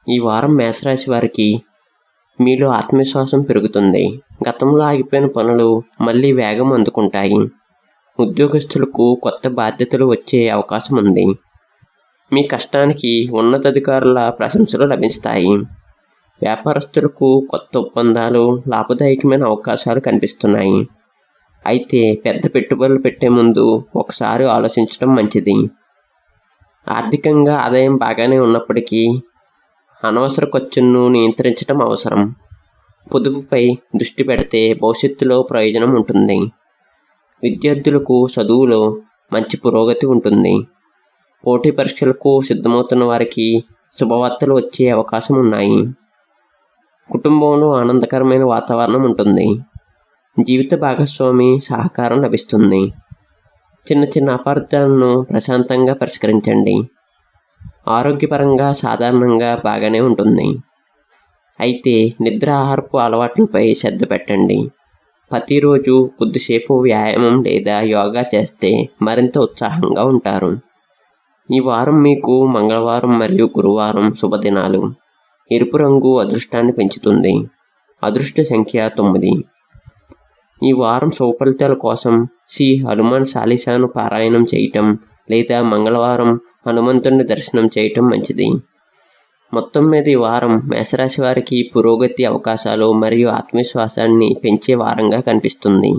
ఈ వారం మేషరాశి వారికి మీలో ఆత్మవిశ్వాసం పెరుగుతుంది. గతంలో ఆగిపోయిన పనులు మళ్ళీ వేగం అందుకుంటాయి. ఉద్యోగస్తులకు కొత్త బాధ్యతలు వచ్చే అవకాశం ఉంది. మీ కష్టానికి ఉన్నతాధికారుల ప్రశంసలు లభిస్తాయి. వ్యాపారస్తులకు కొత్త ఒప్పందాలు, లాభదాయకమైన అవకాశాలు కనిపిస్తున్నాయి. అయితే పెద్ద పెట్టుబడులు పెట్టే ముందు ఒకసారి ఆలోచించడం మంచిది. ఆర్థికంగా ఆదాయం బాగానే ఉన్నప్పటికీ అనవసర ఖర్చులను నియంత్రించడం అవసరం. పొదుపుపై దృష్టి పెడితే భవిష్యత్తులో ప్రయోజనం ఉంటుంది. విద్యార్థులకు చదువులో మంచి పురోగతి ఉంటుంది. పోటీ పరీక్షలకు సిద్ధమవుతున్న వారికి శుభవార్తలు వచ్చే అవకాశం ఉన్నాయి. కుటుంబంలో ఆనందకరమైన వాతావరణం ఉంటుంది. జీవిత భాగస్వామి సహకారం లభిస్తుంది. చిన్న చిన్న అపార్థాలను ప్రశాంతంగా పరిష్కరించండి. ఆరోగ్యపరంగా సాధారణంగా బాగానే ఉంటుంది. అయితే నిద్ర, ఆహారపు అలవాట్లపై శ్రద్ధ పెట్టండి. ప్రతిరోజు కొద్దిసేపు వ్యాయామం లేదా యోగా చేస్తే మరింత ఉత్సాహంగా ఉంటారు. ఈ వారం మీకు మంగళవారం మరియు గురువారం శుభదినాలు. ఎరుపు రంగు అదృష్టాన్ని పెంచుతుంది. అదృష్ట సంఖ్య 9. ఈ వారం శుభ ఫలితాల కోసం శ్రీ హనుమాన్ చాలీసాను పారాయణం చేయటం లేదా మంగళవారం హనుమంతుని దర్శనం చేయటం మంచిది. మొత్తం మీద ఈ వారం మేషరాశి వారికి పురోగతి, అవకాశాలు మరియు ఆత్మవిశ్వాసాన్ని పెంచే వారంగా కనిపిస్తుంది.